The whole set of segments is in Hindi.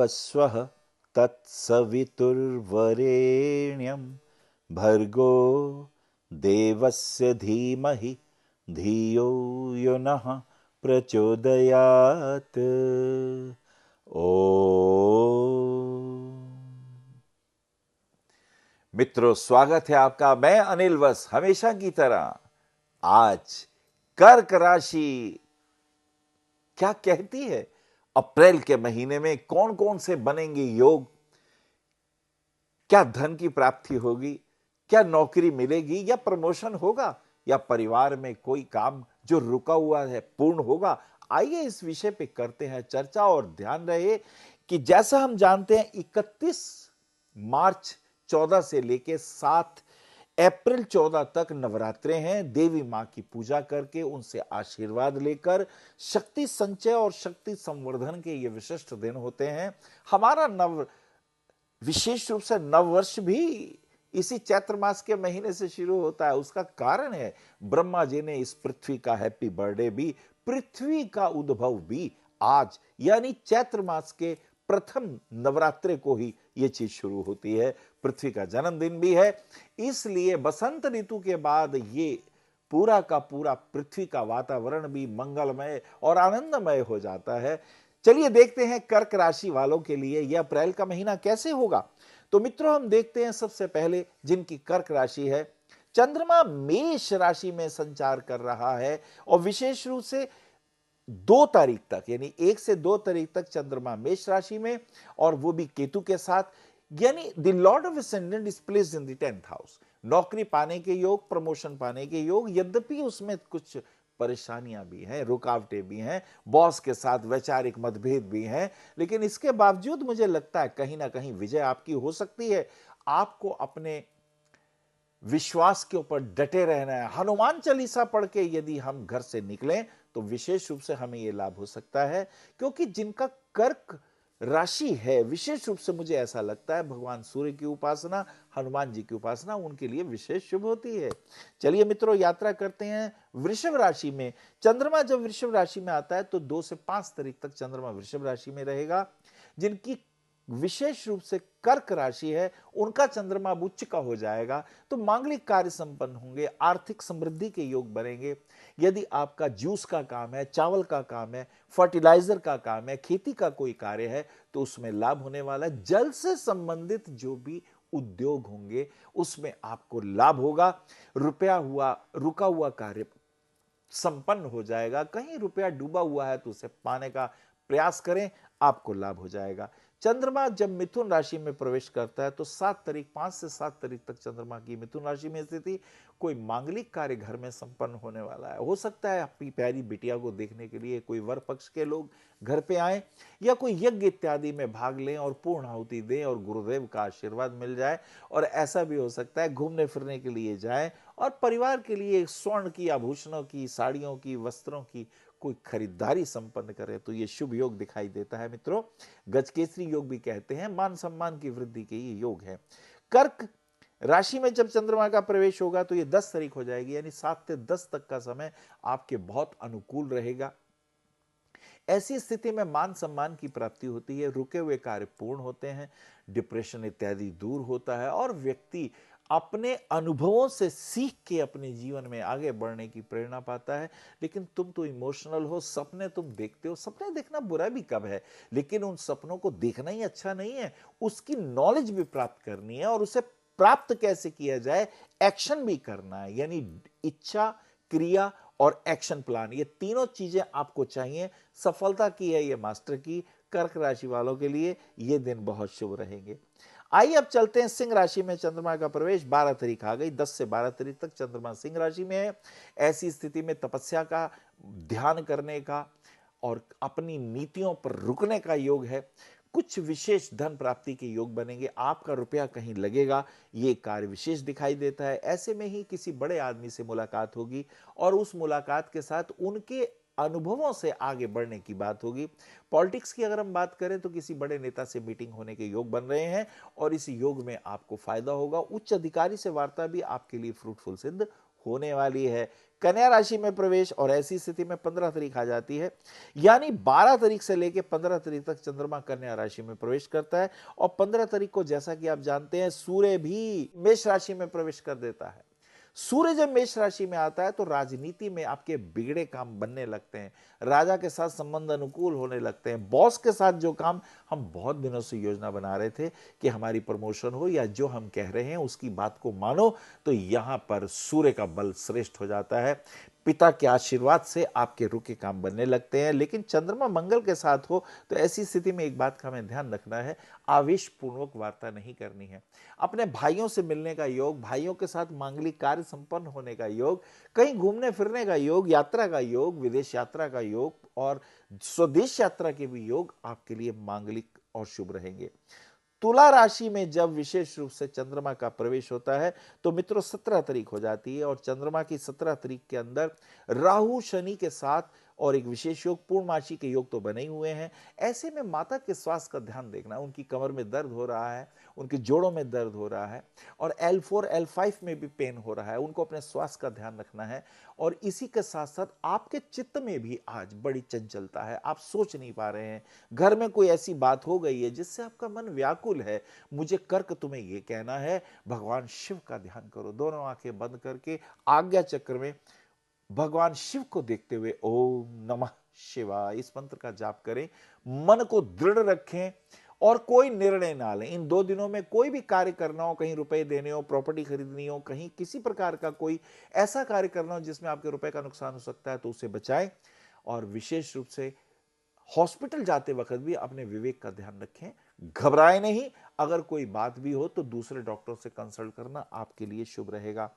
भुनक्तुर्भुवस्वः तत्सवितुर्वरेण्यं भर्गो देवस्य धीमहि धियो यो नः प्रचोदयात्। ओ मित्रों, स्वागत है आपका। मैं अनिल वस हमेशा की तरह आज कर्क राशि क्या कहती है, अप्रैल के महीने में कौन कौन से बनेंगे योग, क्या धन की प्राप्ति होगी, क्या नौकरी मिलेगी या प्रमोशन होगा, या परिवार में कोई काम जो रुका हुआ है पूर्ण होगा। आइए इस विषय पे करते हैं चर्चा। और ध्यान रहे कि जैसा हम जानते हैं 31 मार्च 14 से लेके 7 अप्रैल 14 तक नवरात्रे हैं। देवी मां की पूजा करके उनसे आशीर्वाद लेकर शक्ति संचय और शक्ति संवर्धन के ये विशिष्ट दिन होते हैं। हमारा विशेष रूप से नववर्ष भी इसी चैत्र मास के महीने से शुरू होता है। उसका कारण है ब्रह्मा जी ने इस पृथ्वी का हैप्पी बर्थडे भी, पृथ्वी का उद्भव भी आज यानी चैत्र मास के प्रथम नवरात्रे को ही यह चीज शुरू होती है। पृथ्वी का जन्मदिन भी है, इसलिए बसंत ऋतु के बाद ये पूरा का पूरा पृथ्वी का वातावरण भी मंगलमय और आनंदमय हो जाता है। चलिए देखते हैं कर्क राशि वालों के लिए यह अप्रैल का महीना कैसे होगा। तो मित्रों, हम देखते हैं सबसे पहले जिनकी कर्क राशि है, चंद्रमा मेष राशि में संचार कर रहा है और विशेष रूप से 2 तारीख तक यानी 1 से 2 तारीख तक चंद्रमा मेष राशि में, और वो भी केतु के साथ। यानी the Lord of ascendant is placed in the 10th house. नौकरी पाने के योग, प्रमोशन पाने के योग, यद्यपि उसमें कुछ परेशानियां भी हैं, रुकावटें भी हैं, बॉस के साथ वैचारिक मतभेद भी हैं, लेकिन इसके बावजूद मुझे लगता है कहीं ना कहीं विजय आपकी हो सकती है। आपको अपने विश्वास के ऊपर डटे रहना है। हनुमान चालीसा पढ़ के यदि हम घर से निकलें तो विशेष रूप से हमें यह लाभ हो सकता है, क्योंकि जिनका कर्क राशि है विशेष रूप से मुझे ऐसा लगता है भगवान सूर्य की उपासना, हनुमान जी की उपासना उनके लिए विशेष शुभ होती है। चलिए मित्रों, यात्रा करते हैं वृषभ राशि में। चंद्रमा जब वृषभ राशि में आता है तो 2 से 5 तारीख तक चंद्रमा वृषभ राशि में रहेगा। जिनकी विशेष रूप से कर्क राशि है उनका चंद्रमा उच्च का हो जाएगा तो मांगलिक कार्य संपन्न होंगे, आर्थिक समृद्धि के योग बनेंगे। यदि आपका जूस का काम है, चावल का काम है, फर्टिलाइजर का काम है, खेती का कोई कार्य है तो उसमें लाभ होने वाला है। जल से संबंधित जो भी उद्योग होंगे उसमें आपको लाभ होगा। रुका हुआ कार्य संपन्न हो जाएगा। कहीं रुपया डूबा हुआ है तो उसे पाने का प्रयास करें, आपको लाभ हो जाएगा। चंद्रमा जब मिथुन राशि में प्रवेश करता है तो 5 से 7 तारीख तक चंद्रमा की मिथुन राशि में स्थिति, कोई मांगलिक कार्य घर में संपन्न होने वाला है। हो सकता है अपनी प्यारी बिटिया को देखने के लिए कोई वर पक्ष के लोग घर पे आए, या कोई यज्ञ इत्यादि में भाग लें और पूर्ण आहुति दें और गुरुदेव का आशीर्वाद मिल जाए। और ऐसा भी हो सकता है घूमने फिरने के लिए जाएं और परिवार के लिए स्वर्ण की, आभूषणों की, साड़ियों की, वस्त्रों की कोई खरीदारी संपन्न करे तो ये शुभ योग दिखाई देता है। मित्रों, गजकेसरी योग भी कहते हैं, मान सम्मान की वृद्धि के ये योग है। कर्क राशि में जब चंद्रमा का प्रवेश होगा तो ये 10 तारीख हो जाएगी, यानी 7 से 10 तक का समय आपके बहुत अनुकूल रहेगा। ऐसी स्थिति में मान सम्मान की प्राप्ति होती है, रुके हुए कार्य पूर्ण होते हैं, डिप्रेशन इत्यादि दूर होता है और व्यक्ति अपने अनुभवों से सीख के अपने जीवन में आगे बढ़ने की प्रेरणा पाता है। लेकिन तुम तो इमोशनल हो, सपने तुम देखते हो। सपने देखना बुरा भी कब है, लेकिन उन सपनों को देखना ही अच्छा नहीं है, उसकी नॉलेज भी प्राप्त करनी है और उसे प्राप्त कैसे किया जाए, एक्शन भी करना है। यानी इच्छा, क्रिया और एक्शन प्लान, ये तीनों चीजें आपको चाहिए। सफलता की है ये मास्टर की। कर्क राशि वालों के लिए ये दिन बहुत शुभ रहेंगे। आइए अब चलते हैं सिंह राशि में। चंद्रमा का प्रवेश 12 तारीख आ गई, 10 से 12 तारीख तक चंद्रमा सिंह राशि में है। ऐसी स्थिति में तपस्या का, ध्यान करने का और अपनी नीतियों पर रुकने का योग है। कुछ विशेष धन प्राप्ति के योग बनेंगे, आपका रुपया कहीं लगेगा, ये कार्य विशेष दिखाई देता है। ऐसे में ही किसी बड़े आदमी से मुलाकात होगी और उस मुलाकात के साथ उनके अनुभवों से आगे बढ़ने की बात होगी। पॉलिटिक्स की अगर हम बात करें तो किसी बड़े नेता से मीटिंग होने के योग बन रहे हैं और इस योग में आपको फायदा होगा। उच्च अधिकारी से वार्ता भी आपके लिए फ्रूटफुल सिद्ध होने वाली है। कन्या राशि में प्रवेश, और ऐसी स्थिति में 15 तारीख आ जाती है, यानी 12 तारीख से लेकर 15 तारीख तक चंद्रमा कन्या राशि में प्रवेश करता है। और 15 तारीख को जैसा कि आप जानते हैं सूर्य भी मेष राशि में प्रवेश कर देता है। सूर्य जब मेष राशि में आता है तो राजनीति में आपके बिगड़े काम बनने लगते हैं, राजा के साथ संबंध अनुकूल होने लगते हैं, बॉस के साथ जो काम हम बहुत दिनों से योजना बना रहे थे कि हमारी प्रमोशन हो या जो हम कह रहे हैं उसकी बात को मानो, तो यहां पर सूर्य का बल श्रेष्ठ हो जाता है। पिता के आशीर्वाद से आपके रुके काम बनने लगते हैं। लेकिन चंद्रमा मंगल के साथ हो तो ऐसी स्थिति में एक बात का हमें ध्यान रखना है, आवेश पूर्वक वार्ता नहीं करनी है। अपने भाइयों से मिलने का योग, भाइयों के साथ मांगलिक कार्य संपन्न होने का योग, कहीं घूमने फिरने का योग, यात्रा का योग, विदेश यात्रा का योग और स्वदेश यात्रा के भी योग आपके लिए मांगलिक और शुभ रहेंगे। तुला राशि में जब विशेष रूप से चंद्रमा का प्रवेश होता है तो मित्रों 17 तारीख हो जाती है, और चंद्रमा की 17 तारीख के अंदर राहु शनि के साथ और एक विशेष योग पूर्णमासी के योग तो बने ही हुए हैं। ऐसे में माता के स्वास्थ्य का ध्यान देखना, उनकी कमर में दर्द हो रहा है, उनके जोड़ों में दर्द हो रहा है और L4 L5 में भी पेन हो रहा है, उनको अपने स्वास्थ्य का ध्यान रखना है। और इसी के साथ साथ आपके चित्त में भी आज बड़ी चंचलता है, आप सोच नहीं पा रहे हैं, घर में कोई ऐसी बात हो गई है जिससे आपका मन व्याकुल है। मुझे कर्क तुम्हें यह कहना है, भगवान शिव का ध्यान करो, दोनों आंखें बंद करके आज्ञा चक्र में भगवान शिव को देखते हुए ओम नमः शिवाय इस मंत्र का जाप करें, मन को दृढ़ रखें और कोई निर्णय ना लें। इन 2 दिनों में कोई भी कार्य करना हो, कहीं रुपए देने हो, प्रॉपर्टी खरीदनी हो, कहीं किसी प्रकार का कोई ऐसा कार्य करना हो जिसमें आपके रुपए का नुकसान हो सकता है, तो उसे बचाएं। और विशेष रूप से हॉस्पिटल जाते वक्त भी अपने विवेक का ध्यान रखें, घबराएं नहीं, अगर कोई बात भी हो तो दूसरे डॉक्टर से कंसल्ट करना आपके लिए शुभ रहेगा।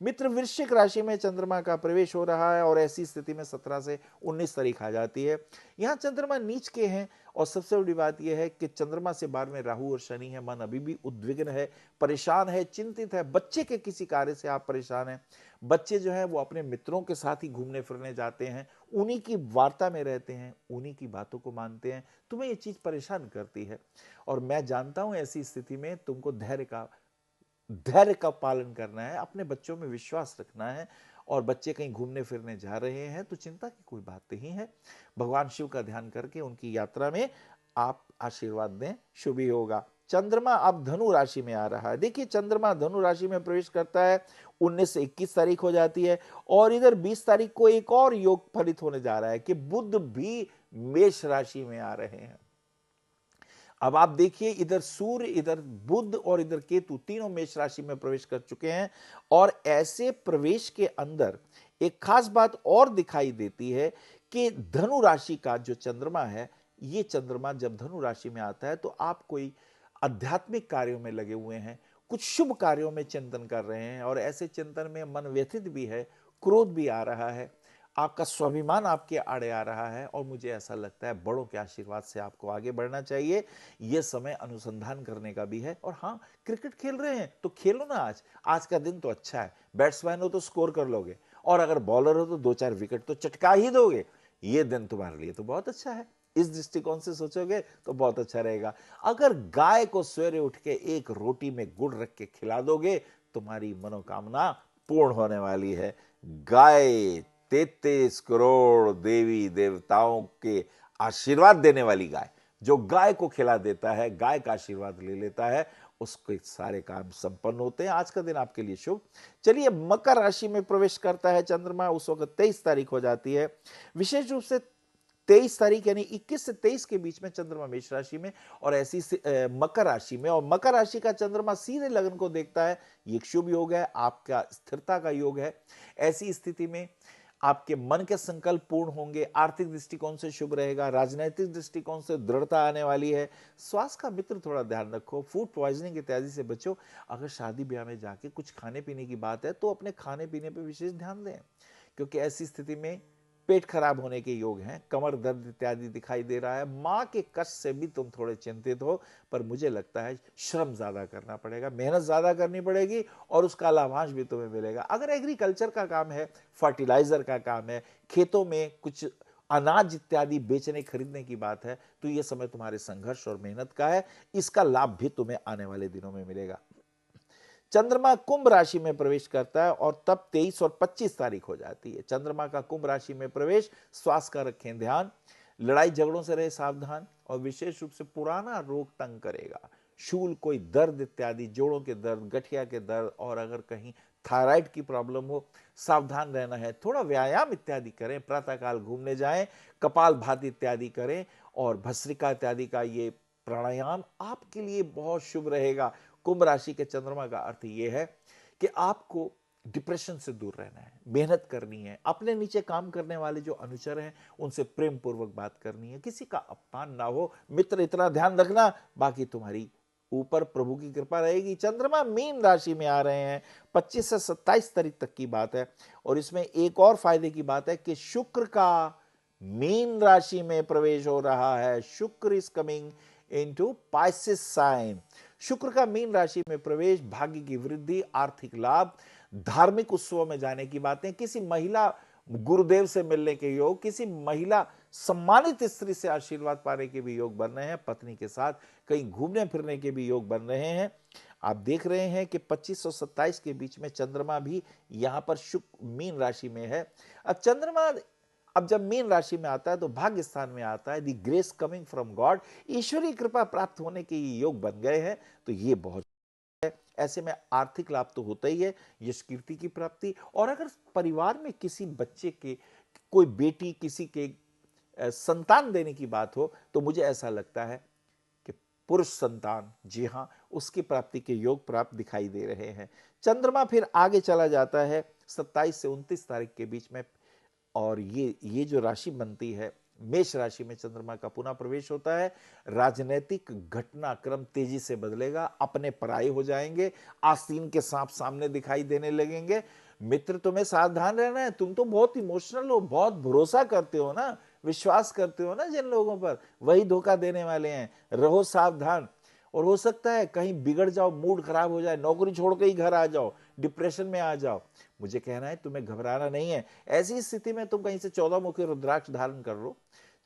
मित्र, वृश्चिक राशि में चंद्रमा का प्रवेश हो रहा है और ऐसी स्थिति में 17 से 19 तारीख आ जाती है। यहां चंद्रमा नीच के हैं और सबसे बड़ी बात यह है कि चंद्रमा से 12 में राहु और शनि है। मन अभी भी उद्विग्न है, परेशान है, चिंतित है। बच्चे के किसी कार्य से आप परेशान हैं। बच्चे जो है वो अपने मित्रों के साथ ही घूमने फिरने जाते हैं, उन्हीं की वार्ता में रहते हैं, उन्हीं की बातों को मानते हैं। तुम्हें ये चीज परेशान करती है और मैं जानता हूं ऐसी स्थिति में तुमको धैर्य का पालन करना है, अपने बच्चों में विश्वास रखना है। और बच्चे कहीं घूमने फिरने जा रहे हैं तो चिंता की कोई बात नहीं है, भगवान शिव का ध्यान करके उनकी यात्रा में आप आशीर्वाद दें, शुभ ही होगा। चंद्रमा अब धनु राशि में आ रहा है। देखिए, चंद्रमा धनु राशि में प्रवेश करता है, 19 से 21 तारीख हो जाती है और इधर 20 तारीख को एक और योग फलित होने जा रहा है कि बुध भी मेष राशि में आ रहे हैं। अब आप देखिए, इधर सूर्य, इधर बुध और इधर केतु तीनों मेष राशि में प्रवेश कर चुके हैं। और ऐसे प्रवेश के अंदर एक खास बात और दिखाई देती है कि धनु राशि का जो चंद्रमा है, ये चंद्रमा जब धनु राशि में आता है तो आप कोई आध्यात्मिक कार्यों में लगे हुए हैं, कुछ शुभ कार्यों में चिंतन कर रहे हैं और ऐसे चिंतन में मन व्यथित भी है, क्रोध भी आ रहा है, आपका स्वाभिमान आपके आड़े आ रहा है और मुझे ऐसा लगता है बड़ों के आशीर्वाद से आपको आगे बढ़ना चाहिए। यह समय अनुसंधान करने का भी है। और हाँ, क्रिकेट खेल रहे हैं तो खेलो ना, आज का दिन तो अच्छा है। बैट्समैन हो तो स्कोर कर लोगे और अगर बॉलर हो तो 2-4 विकेट तो चटका ही दोगे। ये दिन तुम्हारे लिए तो बहुत अच्छा है। इस दृष्टिकोण से सोचोगे तो बहुत अच्छा रहेगा। अगर गाय को सवेरे उठ के एक रोटी में गुड़ रख के खिला दोगे, तुम्हारी मनोकामना पूर्ण होने वाली है। गाय 33 करोड़ देवी देवताओं के आशीर्वाद देने वाली गाय, जो गाय को खिला देता है, गाय का आशीर्वाद ले लेता है, उसके सारे काम संपन्न होते हैं। आज का दिन आपके लिए शुभ। चलिए, मकर राशि में प्रवेश करता है चंद्रमा, उस वक्त 23 तारीख हो जाती है। विशेष रूप से 23 तारीख यानी 21 से 23 के बीच में चंद्रमा मेष राशि में और ऐसी मकर राशि में, और मकर राशि का चंद्रमा सीधे लगन को देखता है। ये एक शुभ योग है, आपका स्थिरता का योग है। ऐसी स्थिति में आपके मन के संकल्प पूर्ण होंगे, आर्थिक दृष्टिकोण से शुभ रहेगा, राजनीतिक दृष्टिकोण से दृढ़ता आने वाली है। स्वास्थ्य का मित्र थोड़ा ध्यान रखो, फूड पॉइजनिंग इत्यादि से बचो। अगर शादी ब्याह में जाके कुछ खाने पीने की बात है तो अपने खाने पीने पर विशेष ध्यान दें, क्योंकि ऐसी स्थिति में पेट खराब होने के योग हैं, कमर दर्द इत्यादि दिखाई दे रहा है। मां के कष्ट से भी तुम थोड़े चिंतित हो, पर मुझे लगता है श्रम ज्यादा करना पड़ेगा, मेहनत ज्यादा करनी पड़ेगी और उसका लाभांश भी तुम्हें मिलेगा। अगर एग्रीकल्चर का काम है, फर्टिलाइजर का काम है, खेतों में कुछ अनाज इत्यादि बेचने खरीदने की बात है, तो यह समय तुम्हारे संघर्ष और मेहनत का है। इसका लाभ भी तुम्हें आने वाले दिनों में मिलेगा। चंद्रमा कुंभ राशि में प्रवेश करता है और तब 23 और 25 तारीख हो जाती है। चंद्रमा का कुंभ राशि में प्रवेश, स्वास्थ्य का रखें ध्यान, लड़ाई झगड़ों से रहे सावधान, और विशेष रूप से पुराना रोग तंग करेगा, शूल, कोई दर्द इत्यादि, जोड़ों के दर्द, गठिया के दर्द, और अगर कहीं थायराइड की प्रॉब्लम हो, सावधान रहना है। थोड़ा व्यायाम इत्यादि करें, प्रातःकाल घूमने जाएं, कपालभाति इत्यादि करें, और भस्त्रिका इत्यादि का ये प्राणायाम आपके लिए बहुत शुभ रहेगा। कुंभ राशि के चंद्रमा का अर्थ ये है कि आपको डिप्रेशन से दूर रहना है, मेहनत करनी है, अपने नीचे काम करने वाले जो अनुचर हैं उनसे प्रेम पूर्वक बात करनी है, किसी का अपमान ना हो। मित्र, इतना ध्यान रखना, बाकी तुम्हारी ऊपर प्रभु की कृपा रहेगी। चंद्रमा मीन राशि में आ रहे हैं, 25 से 27 तारीख तक की बात है। और इसमें एक और फायदे की बात है कि शुक्र का मीन राशि में प्रवेश हो रहा है। शुक्र is coming into pisces sign. शुक्र का मीन राशि में प्रवेश भाग्य की वृद्धि, आर्थिक लाभ, धार्मिक उत्सवों में जाने की बातें, किसी महिला गुरुदेव से मिलने के योग, किसी महिला सम्मानित स्त्री से आशीर्वाद पाने के भी योग बन रहे हैं, पत्नी के साथ कहीं घूमने फिरने के भी योग बन रहे हैं। आप देख रहे हैं कि 25 और 27 के बीच में चंद्रमा भी यहां पर शुक्र मीन राशि में है। अब चंद्रमा अब जब मीन राशि में आता है तो भाग्य स्थान में आता है। दी ग्रेस कमिंग फ्रॉम गॉड, ईश्वरीय कृपा प्राप्त होने के योग बन गए हैं, तो ये बहुत है। ऐसे में आर्थिक लाभ तो होता ही है, यश कीर्ति की प्राप्ति, और अगर परिवार में किसी बच्चे के, कोई बेटी, किसी के संतान देने की बात हो, तो मुझे ऐसा लगता है कि पुरुष संतान, जी हां, उसकी प्राप्ति के योग प्राप्त दिखाई दे रहे हैं। चंद्रमा फिर आगे चला जाता है 27 से 29 तारीख के बीच में, और ये जो राशि बनती है, मेष राशि में चंद्रमा का पुनः प्रवेश होता है। राजनीतिक घटनाक्रम तेजी से बदलेगा, अपने पराये हो जाएंगे, आस्तीन के सांप सामने दिखाई देने लगेंगे। मित्र, तुम्हें सावधान रहना है, तुम तो बहुत इमोशनल हो, बहुत भरोसा करते हो ना, विश्वास करते हो ना जिन लोगों पर, वही धोखा देने वाले हैं, रहो सावधान। और हो सकता है कहीं बिगड़ जाओ, मूड खराब हो जाए, नौकरी छोड़ के ही घर आ जाओ, डिप्रेशन में आ जाओ। मुझे कहना है तुम्हें घबराना नहीं है। ऐसी स्थिति में तुम कहीं से 14 मुखी रुद्राक्ष धारण कर लो,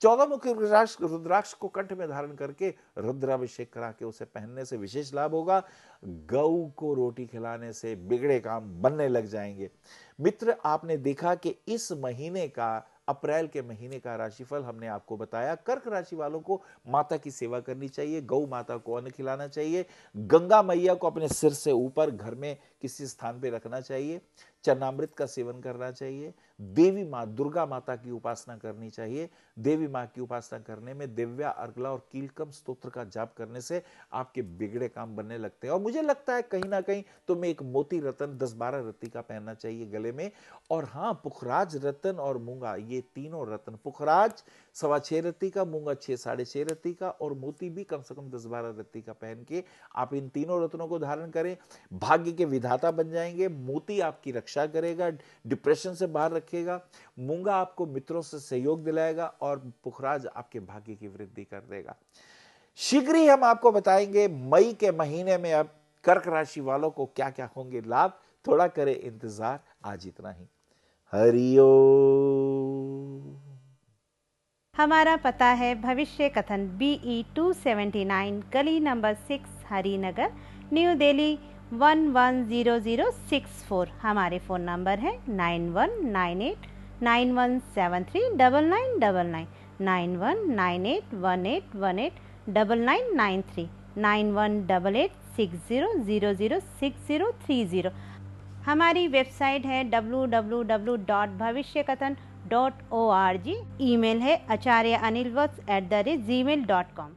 14 मुखी रुद्राक्ष को कंठ में धारण करके रुद्राभिषेक करा के उसे पहनने से विशेष लाभ होगा। गऊ को रोटी खिलाने से बिगड़े काम बनने लग जाएंगे। मित्र, आपने देखा कि इस महीने का, अप्रैल के महीने का राशिफल हमने आपको बताया। कर्क राशि वालों को माता की सेवा करनी चाहिए, गौ माता को अन्न खिलाना चाहिए, गंगा मैया को अपने सिर से ऊपर घर में किसी स्थान पे रखना चाहिए, चरणामृत का सेवन करना चाहिए, देवी माँ दुर्गा माता की उपासना करनी चाहिए। देवी माँ की उपासना करने में दिव्या, अर्गला और कीलकम स्तोत्र का जाप करने से आपके बिगड़े काम बनने लगते हैं। और मुझे लगता है कहीं ना कहीं तुम्हें एक मोती रतन 10-12 रत्ती का पहनना चाहिए गले में। और हाँ, पुखराज, रतन और मूंगा, ये तीनों रत्न, पुखराज 6.25 रत्ती का, मूंगा 6-6.5 रत्ती का, और मोती भी कम से कम 10-12 रत्ती का पहन के आप इन तीनों रत्नों को धारण करें। भाग्य के विधाता बन जाएंगे। मोती आपकी रक्षा करेगा, डिप्रेशन से बाहर रखेगा, मूंगा आपको मित्रों से सहयोग दिलाएगा, और पुखराज आपके भाग्य की वृद्धि कर देगा। शीघ्र ही हम आपको बताएंगे मई के महीने में अब कर्क राशि वालों को क्या क्या होंगे लाभ। थोड़ा करें इंतजार। आज इतना ही। हरिओम। हमारा पता है भविष्य कथन BE 279, गली नंबर 6, हरिनगर, न्यू दिल्ली 110064। हमारे फ़ोन नंबर है 919891739999, 919818189993, 918860006030। हमारी वेबसाइट है www.bhavishyakathan.org। ईमेल है acharyaanilvats@gmail.com।